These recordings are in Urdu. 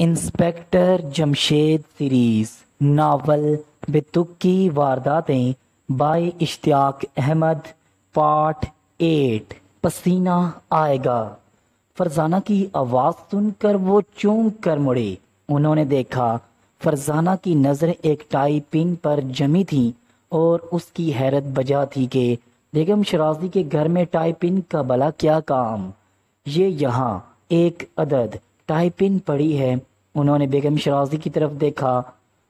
انسپیکٹر جمشید سیریز ناول بتک کی وارداتیں بائی اشتیاق احمد پارٹ 8 پسینہ آئے گا۔ فرزانہ کی آواز سن کر وہ چونک کر مڑے۔ انہوں نے دیکھا فرزانہ کی نظریں ایک ٹائی پن پر جمی تھیں اور اس کی حیرت بجا تھی کہ بیگم شرازی کے گھر میں ٹائی پن کا بھلا کیا کام؟ یہ یہاں ایک عدد ٹائی پن پڑی ہے۔ انہوں نے بیگم شرازی کی طرف دیکھا،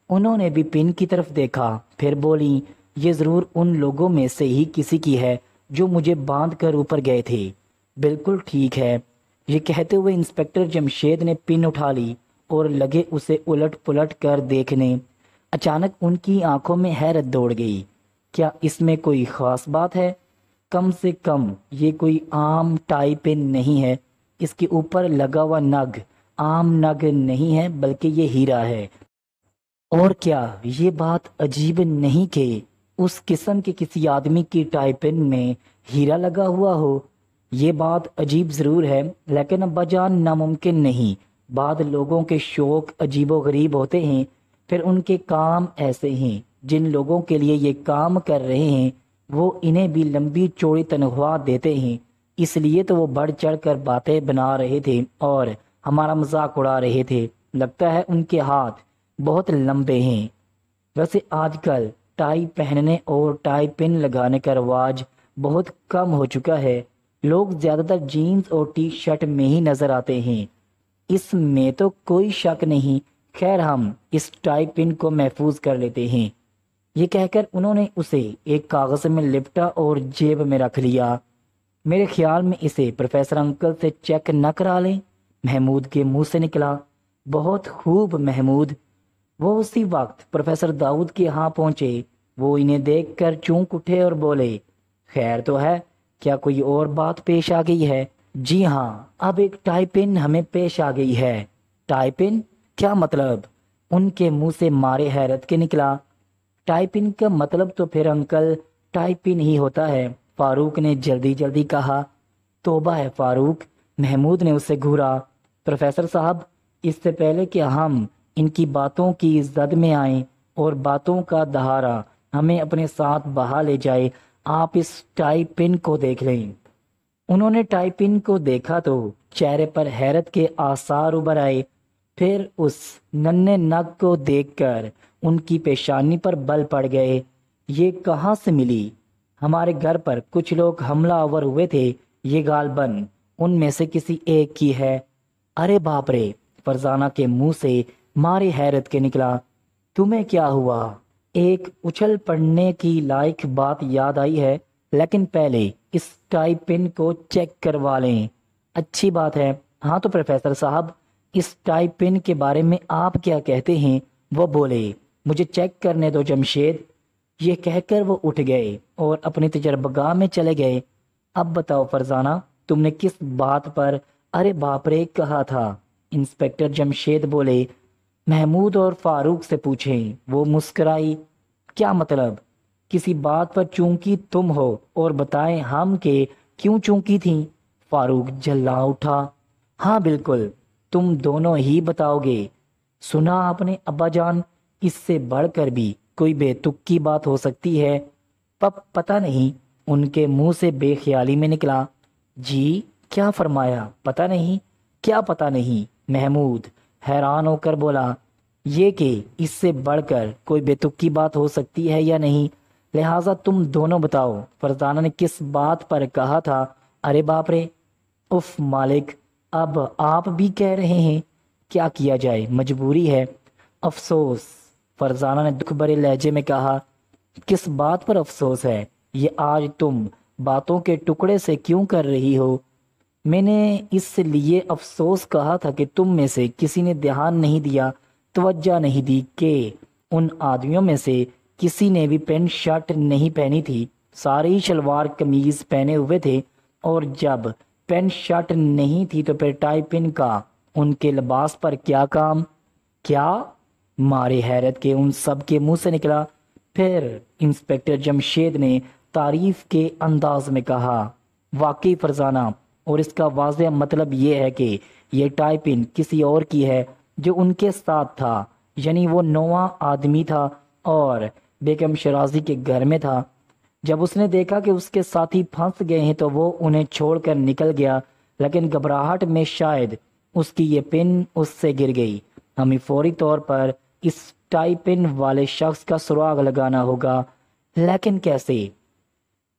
انہوں نے بھی پن کی طرف دیکھا، پھر بولی یہ ضرور ان لوگوں میں سے ہی کسی کی ہے جو مجھے باندھ کر اوپر گئے تھے۔ بالکل ٹھیک ہے۔ یہ کہتے ہوئے انسپیکٹر جمشید نے پن اٹھا لی اور لگے اسے الٹ پلٹ کر دیکھنے۔ اچانک ان کی آنکھوں میں حیرت دوڑ گئی۔ کیا اس میں کوئی خاص بات ہے؟ کم سے کم یہ کوئی عام ٹائی پن نہیں ہے۔ اس کے اوپر لگا ہوا نگ عام نگ نہیں ہے بلکہ یہ ہیرا ہے۔ اور کیا یہ بات عجیب نہیں کہ اس قسم کے کسی آدمی کی ٹائی پن میں ہیرا لگا ہوا ہو؟ یہ بات عجیب ضرور ہے، لیکن ابا جان ناممکن نہیں۔ بعض لوگوں کے شوق عجیب و غریب ہوتے ہیں، پھر ان کے کام ایسے ہیں۔ جن لوگوں کے لیے یہ کام کر رہے ہیں وہ انہیں بھی لمبی چوڑی تنخواہ دیتے ہیں، اس لیے تو وہ بڑھ چڑھ کر باتیں بنا رہے تھے اور ہمارا مذاق اڑا رہے تھے۔ لگتا ہے ان کے ہاتھ بہت لمبے ہیں۔ ویسے آج کل ٹائی پہننے اور ٹائی پن لگانے کا رواج بہت کم ہو چکا ہے۔ لوگ زیادہ تر جینز اور ٹی شرٹ میں ہی نظر آتے ہیں۔ اس میں تو کوئی شک نہیں۔ خیر ہم اس ٹائی پن کو محفوظ کر لیتے ہیں۔ یہ کہہ کر انہوں نے اسے ایک کاغذ میں لپٹا اور جیب میں رکھ لیا۔ میرے خیال میں اسے پروفیسر انکل سے چیک نہ کرا لیں؟ محمود کے منہ سے نکلا۔ بہت خوب محمود۔ وہ اسی وقت پروفیسر داؤد کے ہاں پہنچے۔ وہ انہیں دیکھ کر چونک اٹھے اور بولے خیر تو ہے؟ کیا کوئی اور بات پیش آ گئی ہے؟ جی ہاں، اب ایک ٹائی پن ہمیں پیش آ گئی ہے۔ ٹائی پن؟ کیا مطلب؟ ان کے منہ سے مارے حیرت کے نکلا۔ ٹائی پن کا مطلب تو پھر انکل ٹائی پن ہی ہوتا ہے، فاروق نے جلدی جلدی کہا۔ توبہ ہے فاروق، محمود نے اسے گھورا۔ پروفیسر صاحب، اس سے پہلے کہ ہم ان کی باتوں کی زد میں آئیں اور باتوں کا دہارا ہمیں اپنے ساتھ بہا لے جائے، آپ اس ٹائی پن کو دیکھ لیں۔ انہوں نے ٹائی پن کو دیکھا تو چہرے پر حیرت کے آثار ابھر آئے، پھر اس ننھے نگ کو دیکھ کر ان کی پیشانی پر بل پڑ گئے۔ یہ کہاں سے ملی؟ ہمارے گھر پر کچھ لوگ حملہ آور ہوئے تھے، یہ غالباً ان میں سے کسی ایک کی ہے۔ ارے باپ رے! فرزانہ کے منہ سے مارے حیرت کے نکلا۔ تمہیں کیا ہوا؟ ایک اچھل پڑنے کی لائق بات یاد آئی ہے، لیکن پہلے اس ٹائی پن کو چیک کروا لیں۔ اچھی بات ہے۔ ہاں تو پروفیسر صاحب، اس ٹائی پن کے بارے میں آپ کیا کہتے ہیں؟ وہ بولے مجھے چیک کرنے دو جمشید۔ یہ کہہ کر وہ اٹھ گئے اور اپنی تجربہ گاہ میں چلے گئے۔ اب بتاؤ فرزانہ، تم نے کس بات پر ارے باپ رے کہا تھا؟ انسپیکٹر جمشید بولے محمود اور فاروق سے پوچھیں۔ وہ مسکرائی۔ کیا مطلب؟ کسی بات پر چونکی تم ہو اور بتائیں ہم کہ کیوں چونکی تھیں؟ فاروق جھلا اٹھا۔ ہاں بالکل، تم دونوں ہی بتاؤ گے۔ سنا آپ نے ابا جان، اس سے بڑھ کر بھی کوئی بے تک کی بات ہو سکتی ہے؟ پتہ نہیں، ان کے منہ سے بے خیالی میں نکلا۔ جی کیا فرمایا؟ پتہ نہیں؟ کیا پتہ نہیں؟ محمود حیران ہو کر بولا یہ کہ اس سے بڑھ کر کوئی بے تک کی بات ہو سکتی ہے یا نہیں، لہٰذا تم دونوں بتاؤ فرزانہ نے کس بات پر کہا تھا ارے باپ رے؟ اف مالک، اب آپ بھی کہہ رہے ہیں، کیا کیا جائے، مجبوری ہے۔ افسوس، فرزانہ نے دکھ بھرے لہجے میں کہا۔ کس بات پر افسوس ہے؟ یہ آج تم باتوں کے ٹکڑے سے کیوں کر رہی ہو؟ میں نے اس لیے افسوس کہا تھا کہ تم میں سے کسی نے دھیان نہیں دیا، توجہ نہیں دی کہ ان آدمیوں میں سے کسی نے بھی پینٹ شرٹ نہیں پہنی تھی، سارے ہی شلوار قمیض پہنے ہوئے تھے، اور جب پینٹ شرٹ نہیں تھی تو پھر ٹائی پن کا ان کے لباس پر کیا کام؟ کیا؟ مارے حیرت کے ان سب کے منہ سے نکلا۔ پھر انسپیکٹر جمشید نے تعریف کے انداز میں کہا واقعی فرزانہ، اور اس کا واضح مطلب یہ ہے کہ یہ ٹائی پن کسی اور کی ہے جو ان کے ساتھ تھا، یعنی وہ 9واں آدمی تھا اور بیگم شرازی کے گھر میں تھا۔ جب اس نے دیکھا کہ اس کے ساتھی پھنس گئے ہیں تو وہ انہیں چھوڑ کر نکل گیا، لیکن گھبراہٹ میں شاید اس کی یہ پن اس سے گر گئی۔ ہمیں فوری طور پر اس ٹائی پن والے شخص کا سراغ لگانا ہوگا، لیکن کیسے؟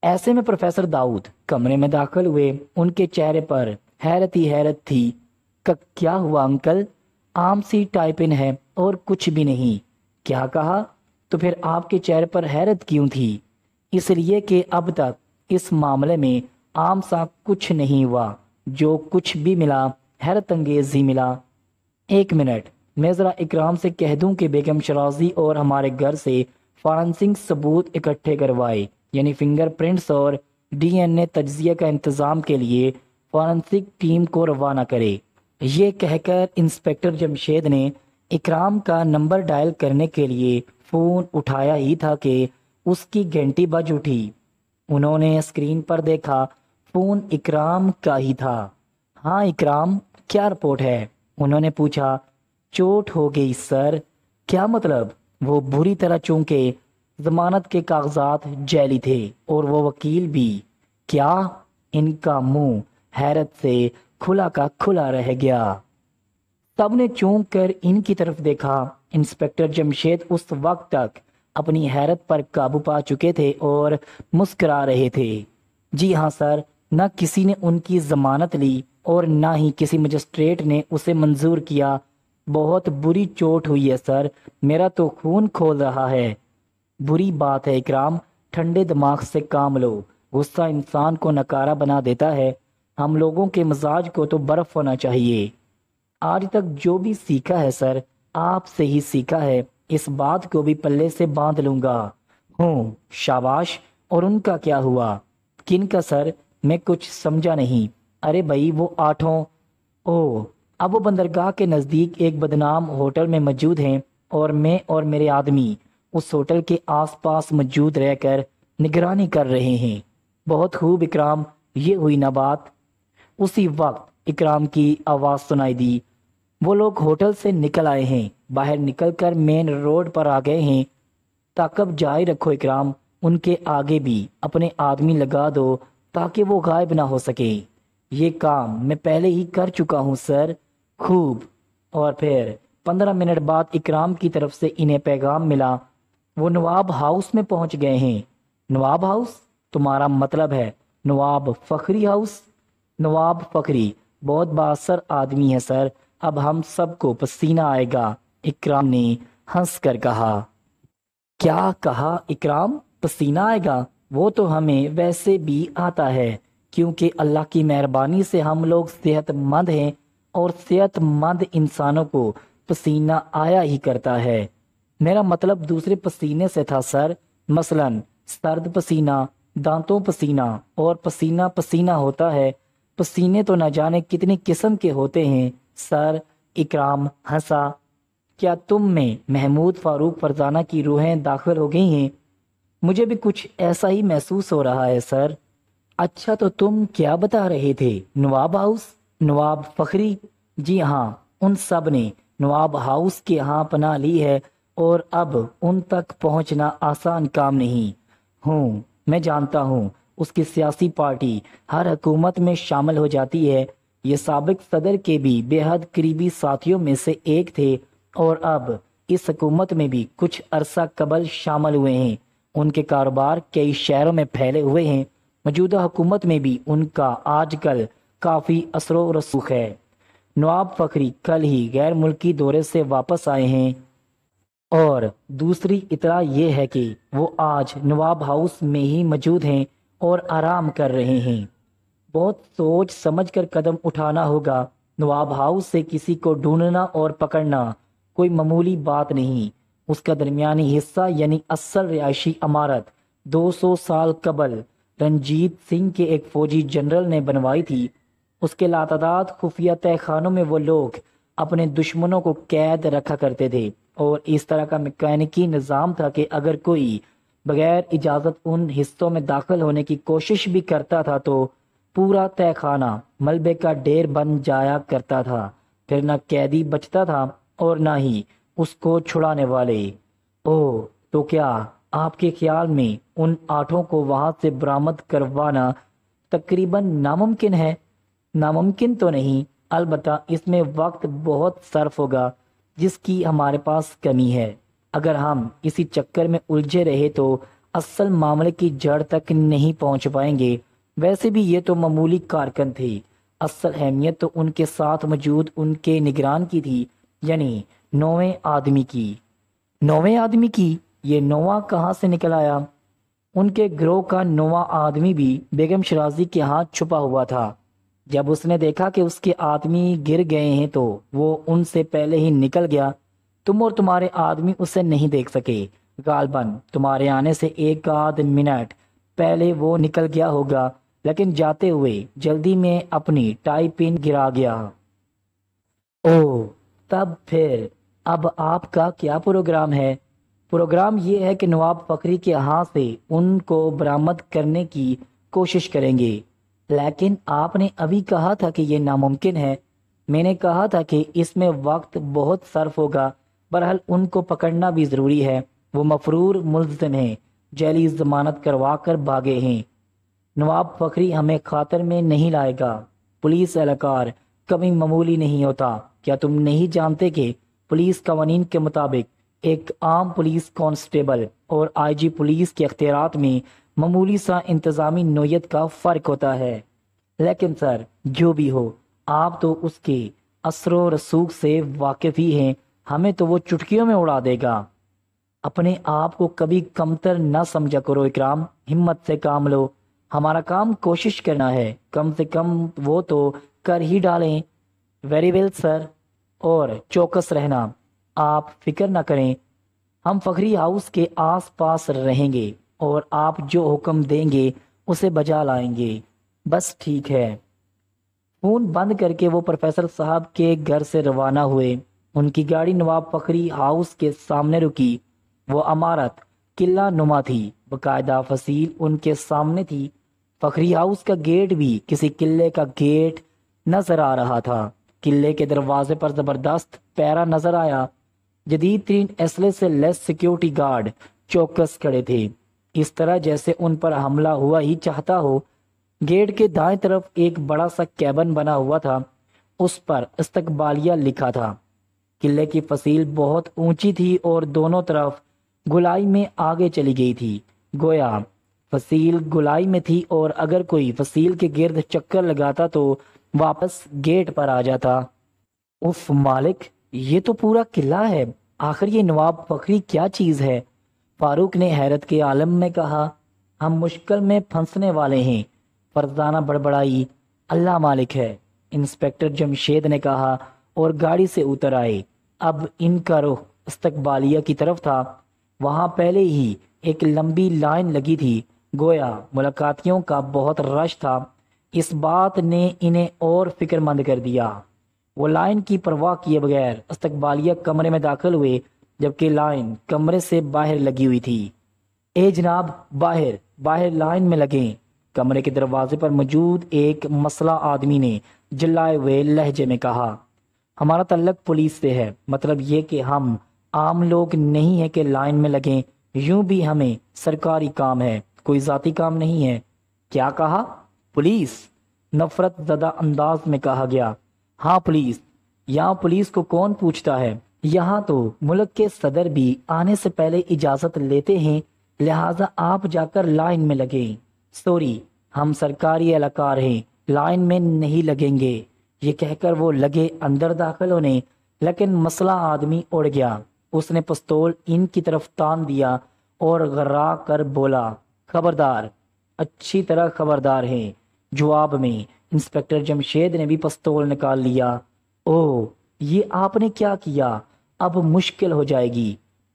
ایسے میں پروفیسر داؤد کمرے میں داخل ہوئے۔ ان کے چہرے پر حیرت ہی حیرت تھی۔ کیا ہوا انکل؟ عام سی ٹائی پن ہے اور کچھ بھی نہیں۔ کیا کہا؟ تو پھر آپ کے چہرے پر حیرت کیوں تھی؟ اس لیے کہ اب تک اس معاملے میں عام سا کچھ نہیں ہوا، جو کچھ بھی ملا حیرت انگیز ہی ملا۔ ایک منٹ، میں ذرا اکرام سے کہہ دوں کہ بیگم شرازی اور ہمارے گھر سے فارنسک ثبوت اکٹھے کروائے، یعنی فنگر پرنٹس اور ڈی این اے تجزیہ کا انتظام کے لیے فارنسک ٹیم کو روانہ کرے۔ یہ کہہ کر انسپکٹر جمشید نے اکرام کا نمبر ڈائل کرنے کے لیے فون اٹھایا ہی تھا کہ اس کی گھنٹی بج اٹھی۔ انہوں نے اسکرین پر دیکھا، فون اکرام کا ہی تھا۔ ہاں اکرام، کیا رپورٹ ہے؟ انہوں نے پوچھا۔ چوٹ ہو گئی سر۔ کیا مطلب؟ وہ بری طرح، چونکہ ضمانت کے کاغذات جعلی تھے اور وہ وکیل بھی۔ کیا؟ ان کا منہ حیرت سے کھلا کا کھلا رہ گیا۔ سب نے چونک کر ان کی طرف دیکھا۔ انسپکٹر جمشید اس وقت تک اپنی حیرت پر قابو پا چکے تھے اور مسکرا رہے تھے۔ جی ہاں سر، نہ کسی نے ان کی ضمانت لی اور نہ ہی کسی مجسٹریٹ نے اسے منظور کیا۔ بہت بری چوٹ ہوئی ہے سر، میرا تو خون کھول رہا ہے۔ بری بات ہے اکرام، ٹھنڈے دماغ سے کام لو۔ غصہ انسان کو نکارا بنا دیتا ہے۔ ہم لوگوں کے مزاج کو تو برف ہونا چاہیے۔ آج تک جو بھی سیکھا ہے سر، آپ سے ہی سیکھا ہے۔ اس بات کو بھی پلے سے باندھ لوں گا۔ ہوں، شاباش۔ اور ان کا کیا ہوا؟ کن کا سر؟ میں کچھ سمجھا نہیں۔ ارے بھائی، وہ 8 اب وہ بندرگاہ کے نزدیک ایک بدنام ہوٹل میں موجود ہیں اور میں اور میرے آدمی اس ہوٹل کے آس پاس موجود رہ کر نگرانی کر رہے ہیں۔ بہت خوب اکرام، یہ ہوئی نا بات۔ اسی وقت اکرام کی آواز سنائی دی۔ وہ لوگ ہوٹل سے نکل آئے ہیں، باہر نکل کر مین روڈ پر آ گئے ہیں۔ تعقب جاری رکھو اکرام، ان کے آگے بھی اپنے آدمی لگا دو تاکہ وہ غائب نہ ہو سکے۔ یہ کام میں پہلے ہی کر چکا ہوں سر۔ خوب۔ اور پھر 15 منٹ بعد اکرام کی طرف سے انہیں پیغام ملا، وہ نواب ہاؤس میں پہنچ گئے ہیں۔ نواب ہاؤس؟ تمہارا مطلب ہے نواب فخری ہاؤس؟ نواب فخری بہت بااثر آدمی ہے سر، اب ہم سب کو پسینہ آئے گا، اکرام نے ہنس کر کہا۔ کیا کہا اکرام؟ پسینہ آئے گا؟ وہ تو ہمیں ویسے بھی آتا ہے، کیونکہ اللہ کی مہربانی سے ہم لوگ صحت مند ہیں اور صحت مند انسانوں کو پسینہ آیا ہی کرتا ہے۔ میرا مطلب دوسرے پسینے سے تھا سر، مثلا سرد پسینہ، دانتوں پسینہ اور پسینہ پسینہ ہوتا ہے۔ پسینے تو نہ جانے کتنی قسم کے ہوتے ہیں سر۔ اکرام ہنسا۔ کیا تم میں محمود فاروق فرزانہ کی روحیں داخل ہو گئی ہیں؟ مجھے بھی کچھ ایسا ہی محسوس ہو رہا ہے سر۔ اچھا، تو تم کیا بتا رہے تھے؟ نواب ہاؤس، نواب فخری؟ جی ہاں، ان سب نے نواب ہاؤس کے ہاں پناہ لی ہے اور اب ان تک پہنچنا آسان کام نہیں۔ میں جانتا ہوں، اس کی سیاسی پارٹی ہر حکومت میں شامل ہو جاتی ہے۔ یہ سابق صدر کے بھی بے حد قریبی ساتھیوں میں سے ایک تھے اور اب اس حکومت میں بھی کچھ عرصہ قبل شامل ہوئے ہیں۔ ان کے کاروبار کئی شہروں میں پھیلے ہوئے ہیں۔ موجودہ حکومت میں بھی ان کا آج کل کافی اثر و رسوخ ہے۔ نواب فخری کل ہی غیر ملکی دورے سے واپس آئے ہیں اور دوسری اطلاع یہ ہے کہ وہ آج نواب ہاؤس میں ہی موجود ہیں اور آرام کر رہے ہیں۔ بہت سوچ سمجھ کر قدم اٹھانا ہوگا۔ نواب ہاؤس سے کسی کو ڈھونڈنا اور پکڑنا کوئی معمولی بات نہیں۔ اس کا درمیانی حصہ یعنی اصل رہائشی عمارت 200 سال قبل رنجیت سنگھ کے ایک فوجی جنرل نے بنوائی تھی۔ اس کے لاتعداد خفیہ تہہ خانوں میں وہ لوگ اپنے دشمنوں کو قید رکھا کرتے تھے اور اس طرح کا میکینکی نظام تھا کہ اگر کوئی بغیر اجازت ان حصوں میں داخل ہونے کی کوشش بھی کرتا تھا تو پورا تہہ خانہ ملبے کا ڈھیر بن جایا کرتا تھا۔ پھر نہ قیدی بچتا تھا اور نہ ہی اس کو چھڑانے والے۔ اوہ، تو کیا آپ کے خیال میں ان 8 کو وہاں سے برآمد کروانا تقریباً ناممکن ہے؟ ناممکن تو نہیں، البتہ اس میں وقت بہت صرف ہوگا جس کی ہمارے پاس کمی ہے۔ اگر ہم اسی چکر میں الجھے رہے تو اصل معاملے کی جڑ تک نہیں پہنچ پائیں گے۔ ویسے بھی یہ تو معمولی کارکن تھے، اصل اہمیت تو ان کے ساتھ موجود ان کے نگران کی تھی، یعنی 9ویں آدمی کی۔ 9ویں آدمی کی؟ یہ 9واں کہاں سے نکل آیا؟ ان کے گروہ کا 9واں آدمی بھی بیگم شرازی کے ہاتھ چھپا ہوا تھا۔ جب اس نے دیکھا کہ اس کے آدمی گر گئے ہیں تو وہ ان سے پہلے ہی نکل گیا۔ تم اور تمہارے آدمی اسے نہیں دیکھ سکے، غالباً تمہارے آنے سے 1 آدھ منٹ پہلے وہ نکل گیا ہوگا، لیکن جاتے ہوئے جلدی میں اپنی ٹائی پن گرا گیا۔ اوہ، تب پھر اب آپ کا کیا پروگرام ہے؟ پروگرام یہ ہے کہ نواب فخری کے ہاں سے ان کو برآمد کرنے کی کوشش کریں گے۔ لیکن آپ نے ابھی کہا تھا کہ یہ ناممکن ہے۔ میں نے کہا تھا کہ اس میں وقت بہت صرف ہوگا۔ بہرحال ان کو پکڑنا بھی ضروری ہے، وہ مفرور ملزم ہیں، جیلی ضمانت کروا کر بھاگے ہیں۔ نواب فخری ہمیں خاطر میں نہیں لائے گا۔ پولیس اہلکار کبھی معمولی نہیں ہوتا۔ کیا تم نہیں جانتے کہ پولیس قوانین کے مطابق ایک عام پولیس کانسٹیبل اور آئی جی پولیس کے اختیارات میں معمولی سا انتظامی نوعیت کا فرق ہوتا ہے؟ لیکن سر، جو بھی ہو، آپ تو اس کے اثر و رسوخ سے واقف ہی ہیں، ہمیں تو وہ چٹکیوں میں اڑا دے گا۔ اپنے آپ کو کبھی کمتر نہ سمجھا کرو اکرام، ہمت سے کام لو۔ ہمارا کام کوشش کرنا ہے، کم سے کم وہ تو کر ہی ڈالیں۔ ویری ویل سر، اور چوکس رہنا، آپ فکر نہ کریں، ہم فخری ہاؤس کے آس پاس رہیں گے اور آپ جو حکم دیں گے اسے بجا لائیں گے۔ بس ٹھیک ہے۔ فون بند کر کے وہ پروفیسر صاحب کے گھر سے روانہ ہوئے۔ ان کی گاڑی نواب فخری ہاؤس کے سامنے رکی۔ وہ عمارت قلعہ نما تھی، باقاعدہ فصیل ان کے سامنے تھی۔ فخری ہاؤس کا گیٹ بھی کسی قلعے کا گیٹ نظر آ رہا تھا۔ قلعے کے دروازے پر زبردست پیرا نظر آیا۔ جدید ترین اسلحے سے لیس سیکیورٹی گارڈ چوکس کھڑے تھے، اس طرح جیسے ان پر حملہ ہوا ہی چاہتا ہو۔ گیٹ کے دائیں طرف ایک بڑا سا کیبن بنا ہوا تھا، اس پر استقبالیہ لکھا تھا۔ قلعے کی فصیل بہت اونچی تھی اور دونوں طرف گلائی میں آگے چلی گئی تھی، گویا فصیل گلائی میں تھی اور اگر کوئی فصیل کے گرد چکر لگاتا تو واپس گیٹ پر آ جاتا۔ اف مالک، یہ تو پورا قلعہ ہے، آخر یہ نواب فخری کیا چیز ہے؟ فاروق نے حیرت کے عالم میں کہا۔ ہم مشکل میں پھنسنے والے ہیں، فرزانہ بڑبڑائی۔ اللہ مالک ہے، انسپکٹر جمشید نے کہا اور گاڑی سے اتر آئے۔ اب ان کا رخ استقبالیہ کی طرف تھا۔ وہاں پہلے ہی ایک لمبی لائن لگی تھی، گویا ملاقاتیوں کا بہت رش تھا۔ اس بات نے انہیں اور فکر مند کر دیا۔ وہ لائن کی پرواہ کیے بغیر استقبالیہ کمرے میں داخل ہوئے، جبکہ لائن کمرے سے باہر لگی ہوئی تھی۔ اے جناب، باہر باہر لائن میں لگیں، کمرے کے دروازے پر موجود ایک مسلح آدمی نے جلائے ہوئے لہجے میں کہا۔ ہمارا تعلق پولیس سے ہے، مطلب یہ کہ ہم عام لوگ نہیں ہیں کہ لائن میں لگیں، یوں بھی ہمیں سرکاری کام ہے، کوئی ذاتی کام نہیں ہے۔ کیا کہا؟ پولیس؟ نفرت زدہ انداز میں کہا گیا۔ ہاں پولیس، یہاں پولیس کو کون پوچھتا ہے؟ یہاں تو ملک کے صدر بھی آنے سے پہلے اجازت لیتے ہیں، لہٰذا آپ جا کر لائن میں لگیں۔ سوری، ہم سرکاری اہلکار ہیں، لائن میں نہیں لگیں گے۔ یہ کہہ کر وہ لگے اندر داخل ہونے، لیکن مسلح آدمی اڑ گیا۔ اس نے پستول ان کی طرف تان دیا اور غرا کر بولا، خبردار، اچھی طرح خبردار ہیں۔ جواب میں انسپکٹر جمشید نے بھی پستول نکال لیا۔ اوہ، یہ آپ نے کیا کیا؟ اب مشکل ہو جائے گی،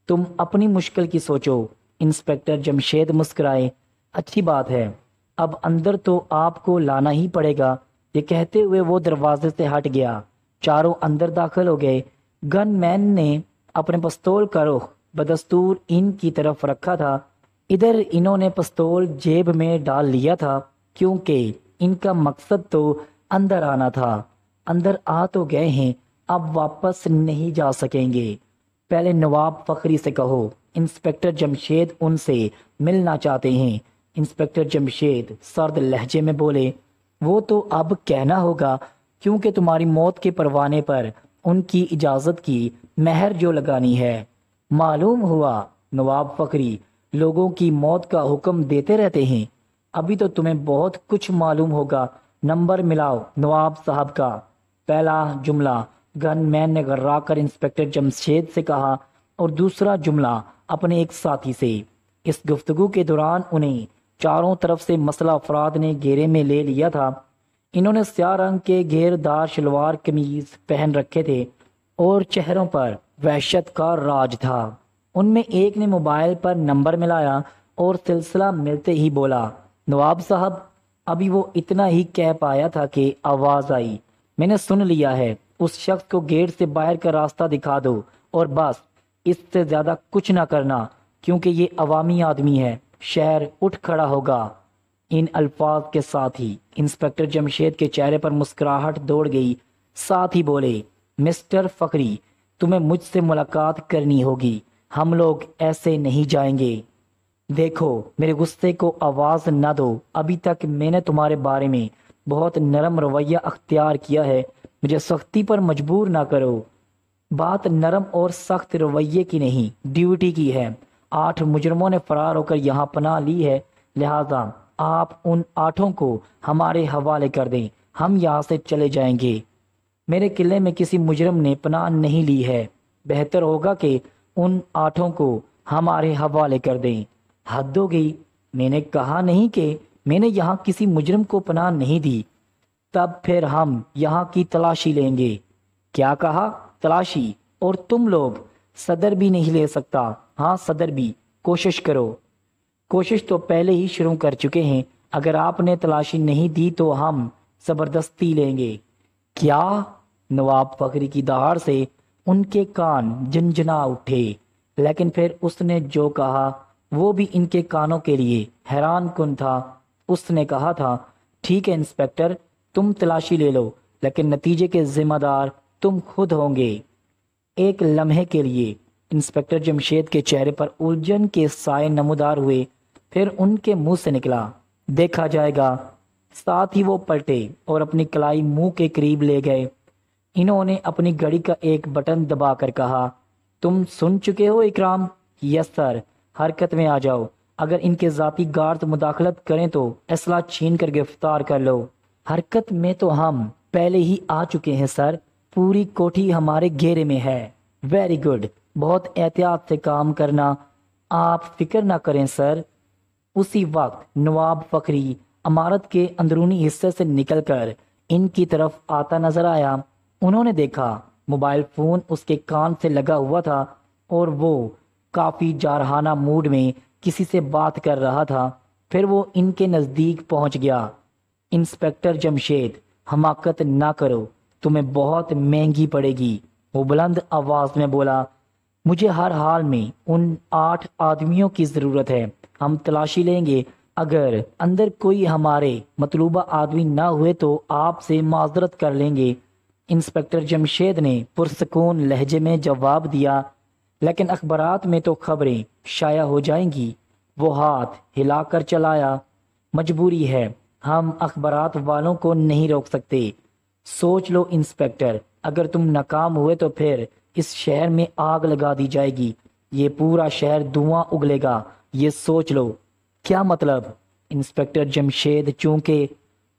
تم اپنی مشکل کی سوچو۔ انسپکٹر جمشید مسکرائے۔ اچھی بات ہے، اب اندر تو آپ کو لانا ہی پڑے گا۔ یہ کہتے ہوئے وہ دروازے سے ہٹ گیا۔ چاروں اندر داخل ہو گئے۔ گن مین نے اپنے پستول کا رخ بدستور ان کی طرف رکھا تھا۔ ادھر انہوں نے پستول جیب میں ڈال لیا تھا، کیونکہ ان کا مقصد تو اندر آنا تھا۔ اندر آ تو گئے ہیں، اب واپس نہیں جا سکیں گے۔ پہلے نواب فخری سے کہو، انسپکٹر جمشید ان سے ملنا چاہتے ہیں۔ انسپکٹر جمشید سرد لہجے میں بولے، وہ تو اب کہنا ہوگا، کیونکہ تمہاری موت کے پروانے پر ان کی اجازت کی مہر جو لگانی ہے۔ معلوم ہوا نواب فخری لوگوں کی موت کا حکم دیتے رہتے ہیں، ابھی تو تمہیں بہت کچھ معلوم ہوگا۔ نمبر ملاؤ نواب صاحب کا۔ پہلا جملہ گن مین نے غرا کر انسپکٹر جمشید سے کہا اور دوسرا جملہ اپنے ایک ساتھی سے۔ اس گفتگو کے دوران انہیں چاروں طرف سے مسلح افراد نے گھیرے میں لے لیا تھا۔ انہوں نے سیاہ رنگ کے گھیر دار شلوار قمیض پہن رکھے تھے اور چہروں پر وحشت کا راج تھا۔ ان میں ایک نے موبائل پر نمبر ملایا اور سلسلہ ملتے ہی بولا، نواب صاحب۔ ابھی وہ اتنا ہی کہہ پایا تھا کہ آواز آئی، میں نے سن لیا ہے، اس شخص کو گیٹ سے باہر کا راستہ دکھا دو اور بس، اس سے زیادہ کچھ نہ کرنا، کیونکہ یہ عوامی آدمی ہے، شہر اٹھ کھڑا ہوگا۔ ان الفاظ کے ساتھ ہی انسپکٹر جمشید کے چہرے پر مسکراہٹ دوڑ گئی، ساتھ ہی بولے، مسٹر فخری، تمہیں مجھ سے ملاقات کرنی ہوگی، ہم لوگ ایسے نہیں جائیں گے۔ دیکھو میرے غصے کو آواز نہ دو، ابھی تک میں نے تمہارے بارے میں بہت نرم رویہ اختیار کیا ہے، مجھے سختی پر مجبور نہ کرو۔ بات نرم اور سخت رویے کی نہیں، ڈیوٹی کی ہے۔ 8 مجرموں نے فرار ہو کر یہاں پناہ لی ہے، لہذا آپ ان 8 کو ہمارے حوالے کر دیں، ہم یہاں سے چلے جائیں گے۔ میرے قلعے میں کسی مجرم نے پناہ نہیں لی ہے، بہتر ہوگا کہ ان 8 کو ہمارے حوالے کر دیں۔ حد ہو گئی، میں نے کہا نہیں کہ میں نے یہاں کسی مجرم کو پناہ نہیں دی۔ تب پھر ہم یہاں کی تلاشی لیں گے۔ کیا کہا؟ تلاشی؟ اور تم لوگ؟ صدر بھی نہیں لے سکتا۔ ہاں صدر بھی، کوشش کرو۔ کوشش تو پہلے ہی شروع کر چکے ہیں، اگر آپ نے تلاشی نہیں دی تو ہم زبردستی لیں گے۔ کیا؟ نواب فخری کی دہاڑ سے ان کے کان جنجنا اٹھے، لیکن پھر اس نے جو کہا وہ بھی ان کے کانوں کے لیے حیران کن تھا۔ اس نے کہا تھا، ٹھیک ہے انسپکٹر، تم تلاشی لے لو، لیکن نتیجے کے ذمہ دار تم خود ہوں گے۔ ایک لمحے کے لیے انسپکٹر جمشید کے چہرے پر الجھن کے سائے نمودار ہوئے، پھر ان کے منہ سے نکلا، دیکھا جائے گا۔ ساتھ ہی وہ پلٹے اور اپنی کلائی منہ کے قریب لے گئے۔ انہوں نے اپنی گھڑی کا ایک بٹن دبا کر کہا، تم سن چکے ہو اکرام؟ یس سر۔ حرکت میں آ جاؤ، اگر ان کے ذاتی گارڈ مداخلت کریں تو اسلحہ چھین کر گرفتار کر لو۔ حرکت میں تو ہم پہلے ہی آ چکے ہیں سر، پوری کوٹھی ہمارے گھیرے میں ہے۔ ویری گڈ، بہت احتیاط سے کام کرنا، آپ فکر نہ کریں سر۔ اسی وقت نواب فخری عمارت کے اندرونی حصے سے نکل کر ان کی طرف آتا نظر آیا۔ انہوں نے دیکھا موبائل فون اس کے کان سے لگا ہوا تھا اور وہ کافی جارحانہ موڈ میں کسی سے بات کر رہا تھا۔ پھر وہ ان کے نزدیک پہنچ گیا۔ انسپکٹر جمشید، حماقت نہ کرو، تمہیں بہت مہنگی پڑے گی، وہ بلند آواز میں بولا۔ مجھے ہر حال میں ان 8 آدمیوں کی ضرورت ہے، ہم تلاشی لیں گے، اگر اندر کوئی ہمارے مطلوبہ آدمی نہ ہوئے تو آپ سے معذرت کر لیں گے۔ انسپکٹر جمشید نے پرسکون لہجے میں جواب دیا، لیکن اخبارات میں تو خبریں شائع ہو جائیں گی۔ وہ ہاتھ ہلا کر چلایا، مجبوری ہے، ہم اخبارات والوں کو نہیں روک سکتے۔ سوچ لو انسپکٹر، اگر تم ناکام ہوئے تو پھر اس شہر میں آگ لگا دی جائے گی، یہ پورا شہر دھواں اگلے گا، یہ سوچ لو۔ کیا مطلب؟ انسپکٹر جمشید، چونکہ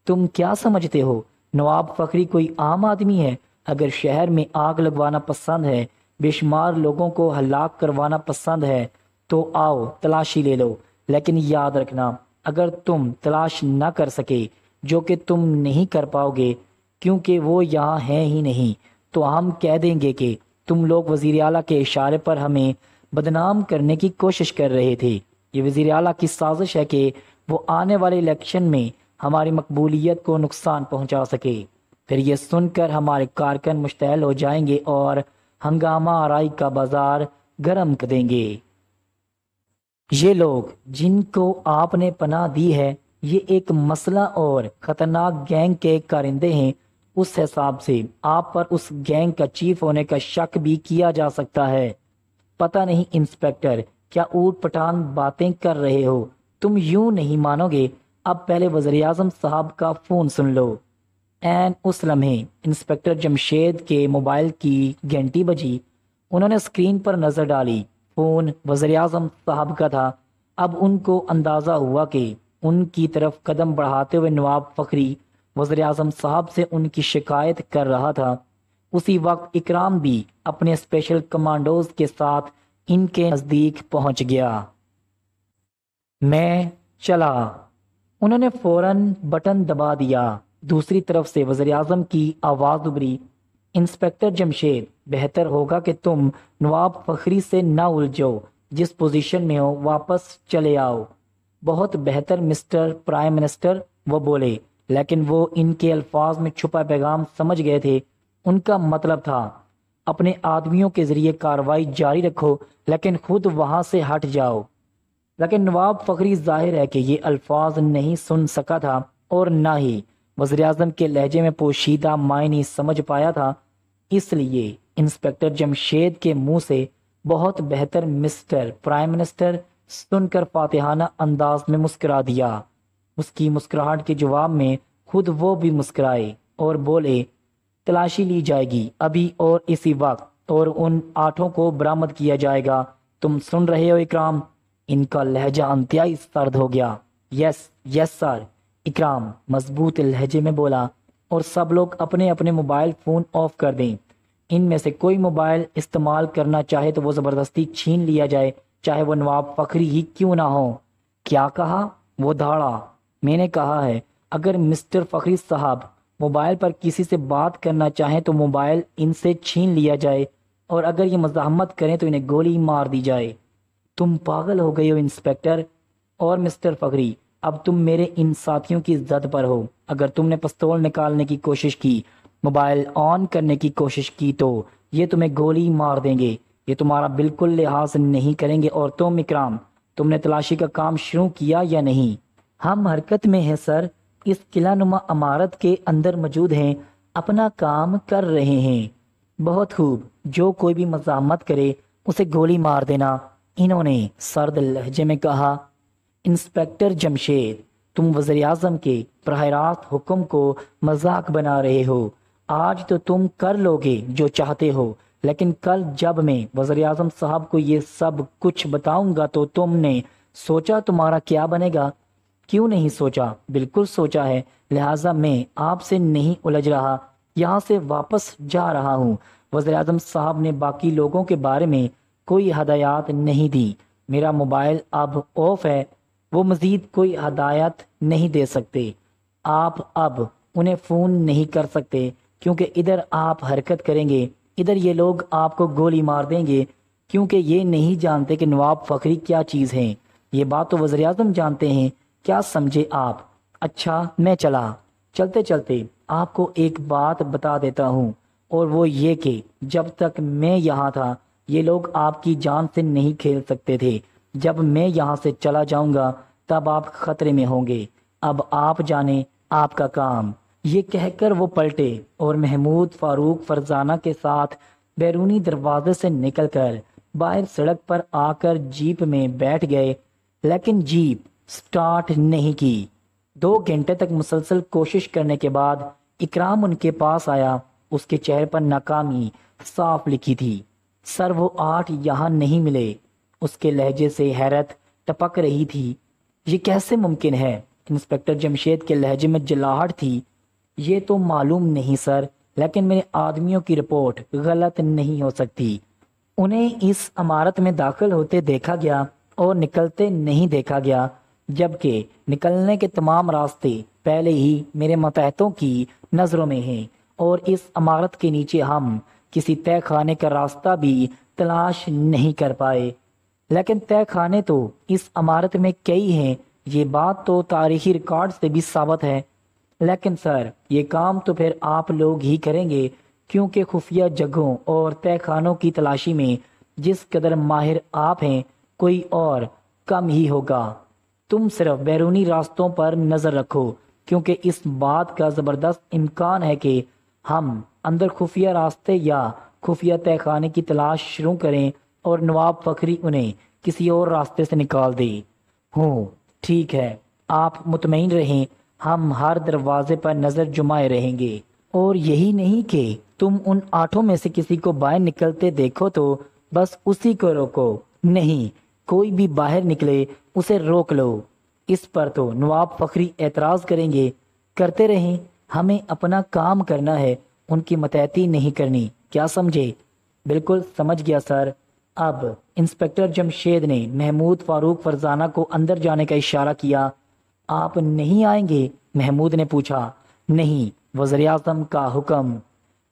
تم کیا سمجھتے ہو نواب فخری کوئی عام آدمی ہے؟ اگر شہر میں آگ لگوانا پسند ہے، بے شمار لوگوں کو ہلاک کروانا پسند ہے تو آؤ تلاشی لے لو، لیکن یاد رکھنا اگر تم تلاش نہ کر سکے، جو کہ تم نہیں کر پاؤ گے کیونکہ وہ یہاں ہیں ہی نہیں، تو ہم کہہ دیں گے کہ تم لوگ وزیر اعلیٰ کے اشارے پر ہمیں بدنام کرنے کی کوشش کر رہے تھے۔ یہ وزیر اعلیٰ کی سازش ہے کہ وہ آنے والے الیکشن میں ہماری مقبولیت کو نقصان پہنچا سکے۔ پھر یہ سن کر ہمارے کارکن مشتعل ہو جائیں گے اور ہنگامہ آرائی کا بازار گرم کر دیں گے۔ یہ لوگ جن کو آپ نے پناہ دی ہے، یہ ایک مسلح اور خطرناک گینگ کے کارندے ہیں، اس حساب سے آپ پر اس گینگ کا چیف ہونے کا شک بھی کیا جا سکتا ہے۔ پتہ نہیں انسپکٹر کیا اوٹ پٹانگ باتیں کر رہے ہو، تم یوں نہیں مانو گے۔ اب پہلے وزیراعظم صاحب کا فون سن لو۔ این اس لمحے انسپکٹر جمشید کے موبائل کی گھنٹی بجی۔ انہوں نے اسکرین پر نظر ڈالی، فون وزیراعظم صاحب کا تھا۔ اب ان کو اندازہ ہوا کہ ان کی طرف قدم بڑھاتے ہوئے نواب فخری وزیراعظم صاحب سے ان کی شکایت کر رہا تھا۔ اسی وقت اکرام بھی اپنے اسپیشل کمانڈوز کے ساتھ ان کے نزدیک پہنچ گیا۔ میں چلا۔ انہوں نے فوراً بٹن دبا دیا۔ دوسری طرف سے وزیراعظم کی آواز ابھری، انسپکٹر جمشید، بہتر ہوگا کہ تم نواب فخری سے نہ الجھو، جس پوزیشن میں ہو واپس چلے آؤ۔ بہت بہتر مسٹر پرائم منسٹر، وہ بولے، لیکن وہ ان کے الفاظ میں چھپا پیغام سمجھ گئے تھے۔ ان کا مطلب تھا اپنے آدمیوں کے ذریعے کارروائی جاری رکھو لیکن خود وہاں سے ہٹ جاؤ۔ لیکن نواب فخری ظاہر ہے کہ یہ الفاظ نہیں سن سکا تھا اور نہ ہی وزیراعظم کے لہجے میں پوشیدہ معنی سمجھ پایا تھا، اس لیے انسپکٹر جمشید کے منہ سے بہت بہتر مسٹر پرائم منسٹر سن کر فاتحانہ انداز میں مسکرا دیا۔ اس کی مسکراہٹ کے جواب میں خود وہ بھی مسکرائے اور بولے، تلاشی لی جائے گی ابھی اور اسی وقت، اور ان 8 کو برآمد کیا جائے گا۔ تم سن رہے ہو اکرام؟ ان کا لہجہ انتہائی سرد ہو گیا۔ یس یس سر، اکرام مضبوط لہجے میں بولا، اور سب لوگ اپنے اپنے موبائل فون آف کر دیں۔ ان میں سے کوئی موبائل استعمال کرنا چاہے تو وہ زبردستی چھین لیا جائے، چاہے وہ نواب فخری ہی کیوں نہ ہو۔ کیا کہا؟ وہ دھاڑا۔ میں نے کہا ہے اگر مسٹر فخری صاحب موبائل پر کسی سے بات کرنا چاہیں تو موبائل ان سے چھین لیا جائے، اور اگر یہ مزاحمت کریں تو انہیں گولی مار دی جائے۔ تم پاگل ہو گئے ہو انسپکٹر اور مسٹر فخری، اب تم میرے ان ساتھیوں کی زد پر ہو۔ اگر تم نے پستول نکالنے کی کوشش کی، موبائل آن کرنے کی کوشش کی تو یہ تمہیں گولی مار دیں گے۔ یہ تمہارا بالکل لحاظ نہیں کریں گے۔ اور تم اکرام، تم نے تلاشی کا کام شروع کیا یا نہیں؟ ہم حرکت میں ہیں سر، اس قلعہ نما عمارت کے اندر موجود ہیں، اپنا کام کر رہے ہیں۔ بہت خوب، جو کوئی بھی مزاحمت کرے اسے گولی مار دینا، انہوں نے سرد لہجے میں کہا۔ انسپکٹر جمشید، تم وزیراعظم کے براہ راست حکم کو مذاق بنا رہے ہو۔ آج تو تم کر لو گے جو چاہتے ہو، لیکن کل جب میں وزیراعظم صاحب کو یہ سب کچھ بتاؤں گا تو تم نے سوچا تمہارا کیا بنے گا؟ کیوں نہیں سوچا؟ بالکل سوچا ہے، لہٰذا میں آپ سے نہیں الجھ رہا، یہاں سے واپس جا رہا ہوں۔ وزیراعظم صاحب نے باقی لوگوں کے بارے میں کوئی ہدایات نہیں دی۔ میرا موبائل اب آف ہے، وہ مزید کوئی ہدایت نہیں دے سکتے۔ آپ اب انہیں فون نہیں کر سکتے کیونکہ ادھر آپ حرکت کریں گے، ادھر یہ لوگ آپ کو گولی مار دیں گے، کیونکہ یہ نہیں جانتے کہ نواب فخری کیا چیز ہیں۔ یہ بات تو وزیراعظم جانتے ہیں، کیا سمجھے آپ؟ اچھا میں چلا۔ چلتے چلتے آپ کو ایک بات بتا دیتا ہوں، اور وہ یہ کہ جب تک میں یہاں تھا یہ لوگ آپ کی جان سے نہیں کھیل سکتے تھے۔ جب میں یہاں سے چلا جاؤں گا تب آپ خطرے میں ہوں گے۔ اب آپ جانیں آپ کا کام۔ یہ کہہ کر وہ پلٹے اور محمود فاروق فرزانہ کے ساتھ بیرونی دروازے سے نکل کر باہر سڑک پر آ کر جیپ میں بیٹھ گئے، لیکن جیپ سٹارٹ نہیں کی۔ 2 گھنٹے تک مسلسل کوشش کرنے کے بعد اکرام ان کے پاس آیا۔ اس کے چہرے پر ناکامی صاف لکھی تھی۔ سر وہ 8 یہاں نہیں ملے۔ اس کے لہجے سے حیرت ٹپک رہی تھی۔ یہ کیسے ممکن ہے؟ انسپکٹر جمشید کے لہجے میں جلاہٹ تھی۔ یہ تو معلوم نہیں سر، لیکن میرے آدمیوں کی رپورٹ غلط نہیں ہو سکتی۔ انہیں اس عمارت میں داخل ہوتے دیکھا گیا اور نکلتے نہیں دیکھا گیا، جبکہ نکلنے کے تمام راستے پہلے ہی میرے ماتحتوں کی نظروں میں ہیں، اور اس عمارت کے نیچے ہم کسی تہہ خانے کا راستہ بھی تلاش نہیں کر پائے۔ لیکن تہہ خانے تو اس عمارت میں کئی ہیں، یہ بات تو تاریخی ریکارڈ سے بھی ثابت ہے۔ لیکن سر یہ کام تو پھر آپ لوگ ہی کریں گے، کیونکہ خفیہ جگہوں اور تہہ خانوں کی تلاشی میں جس قدر ماہر آپ ہیں کوئی اور کم ہی ہوگا۔ تم صرف بیرونی راستوں پر نظر رکھو، کیونکہ اس بات کا زبردست امکان ہے کہ ہم اندر خفیہ راستے یا خفیہ تہہ خانے کی تلاش شروع کریں اور نواب فخری انہیں کسی اور راستے سے نکال دے۔ ہوں، ٹھیک ہے، آپ مطمئن رہیں، ہم ہر دروازے پر نظر جمائے رہیں گے، اور یہی نہیں کہ تم ان 8 میں سے کسی کو باہر نکلتے دیکھو تو بس اسی کو روکو، نہیں، کوئی بھی باہر نکلے اسے روک لو۔ اس پر تو نواب فخری اعتراض کریں گے، کرتے رہیں، ہمیں اپنا کام کرنا ہے، ان کی متحدی نہیں کرنی، کیا سمجھے؟ بالکل سمجھ گیا سر۔ اب انسپکٹر جمشید نے محمود فاروق فرزانہ کو اندر جانے کا اشارہ کیا۔ آپ نہیں آئیں گے؟ محمود نے پوچھا۔ نہیں، وزیر اعظم کا حکم۔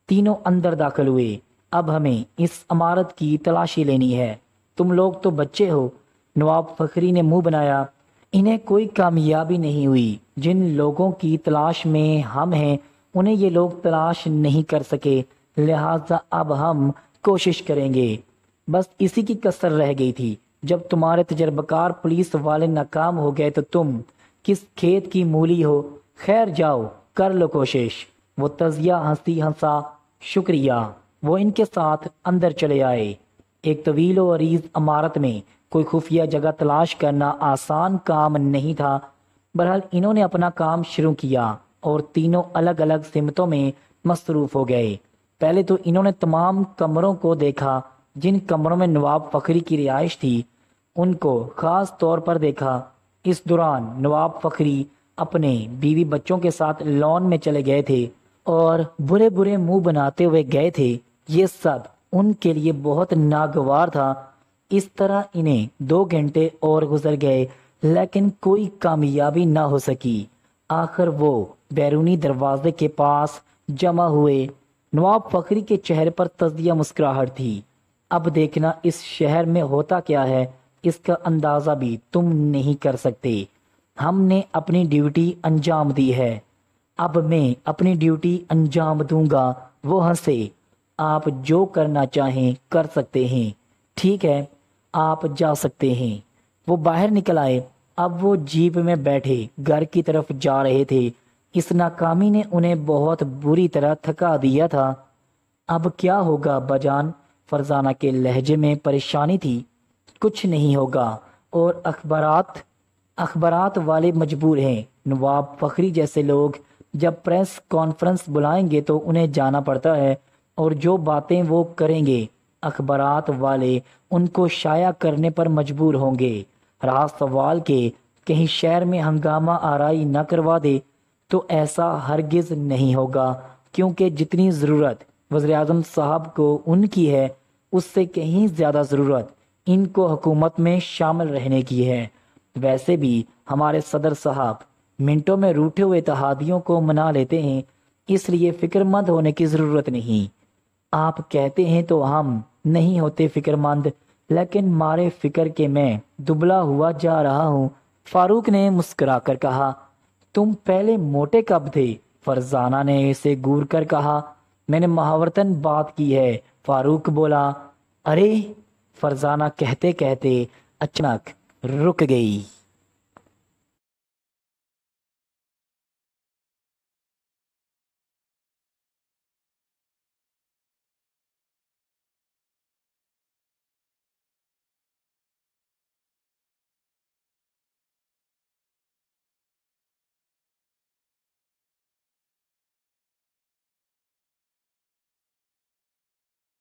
تینوں اندر داخل ہوئے۔ اب ہمیں اس عمارت کی تلاشی لینی ہے۔ تم لوگ تو بچے ہو، نواب فخری نے منہ بنایا۔ انہیں کوئی کامیابی نہیں ہوئی، جن لوگوں کی تلاش میں ہم ہیں انہیں یہ لوگ تلاش نہیں کر سکے، لہٰذا اب ہم کوشش کریں گے۔ بس اسی کی کسر رہ گئی تھی، جب تمہارے تجربہ کار پولیس والے ناکام ہو گئے تو تم کس کھیت کی مولی ہو؟ خیر جاؤ، کر لو کوشش۔ وہ تزیہ ہنسی ہنسا۔ شکریہ۔ وہ ان کے ساتھ اندر چلے آئے۔ ایک طویل و عریض عمارت میں کوئی خفیہ جگہ تلاش کرنا آسان کام نہیں تھا۔ بہرحال انہوں نے اپنا کام شروع کیا اور تینوں الگ الگ سمتوں میں مصروف ہو گئے۔ پہلے تو انہوں نے تمام کمروں کو دیکھا، جن کمروں میں نواب فخری کی رہائش تھی ان کو خاص طور پر دیکھا۔ اس دوران نواب فخری اپنے بیوی بچوں کے ساتھ لان میں چلے گئے تھے اور برے برے منہ بناتے ہوئے گئے تھے۔ یہ سب ان کے لیے بہت ناگوار تھا۔ اس طرح انہیں 2 گھنٹے اور گزر گئے لیکن کوئی کامیابی نہ ہو سکی۔ آخر وہ بیرونی دروازے کے پاس جمع ہوئے۔ نواب فخری کے چہرے پر تزیہ مسکراہٹ تھی۔ اب دیکھنا اس شہر میں ہوتا کیا ہے، اس کا اندازہ بھی تم نہیں کر سکتے۔ ہم نے اپنی ڈیوٹی انجام دی ہے، اب میں اپنی ڈیوٹی انجام دوں گا۔ وہ ہنسے۔ آپ جو کرنا چاہیں کر سکتے ہیں، ٹھیک ہے، آپ جا سکتے ہیں۔ وہ باہر نکل آئے۔ اب وہ جیپ میں بیٹھے گھر کی طرف جا رہے تھے۔ اس ناکامی نے انہیں بہت بری طرح تھکا دیا تھا۔ اب کیا ہوگا ابا جان؟ فرزانہ کے لہجے میں پریشانی تھی۔ کچھ نہیں ہوگا، اور اخبارات والے مجبور ہیں۔ نواب فخری جیسے لوگ جب پریس کانفرنس بلائیں گے تو انہیں جانا پڑتا ہے، اور جو باتیں وہ کریں گے اخبارات والے ان کو شائع کرنے پر مجبور ہوں گے۔ رہا سوال کہ کہیں شہر میں ہنگامہ آرائی نہ کروا دے، تو ایسا ہرگز نہیں ہوگا، کیونکہ جتنی ضرورت وزیر اعظم صاحب کو ان کی ہے اس سے کہیں زیادہ ضرورت ان کو حکومت میں شامل رہنے کی ہے۔ ویسے بھی ہمارے صدر صاحب منٹوں میں روٹھے ہوئے اتحادیوں کو منا لیتے ہیں، اس لیے فکر مند ہونے کی ضرورت نہیں۔ آپ کہتے ہیں تو ہم نہیں ہوتے فکر مند، لیکن مارے فکر کے میں دبلا ہوا جا رہا ہوں۔ فاروق نے مسکرا کر کہا۔ تم پہلے موٹے کب تھے؟ فرزانہ نے اسے گور کر کہا۔ میں نے محاورتاً بات کی ہے، فاروق بولا۔ ارے، فرزانہ کہتے کہتے اچانک رک گئی۔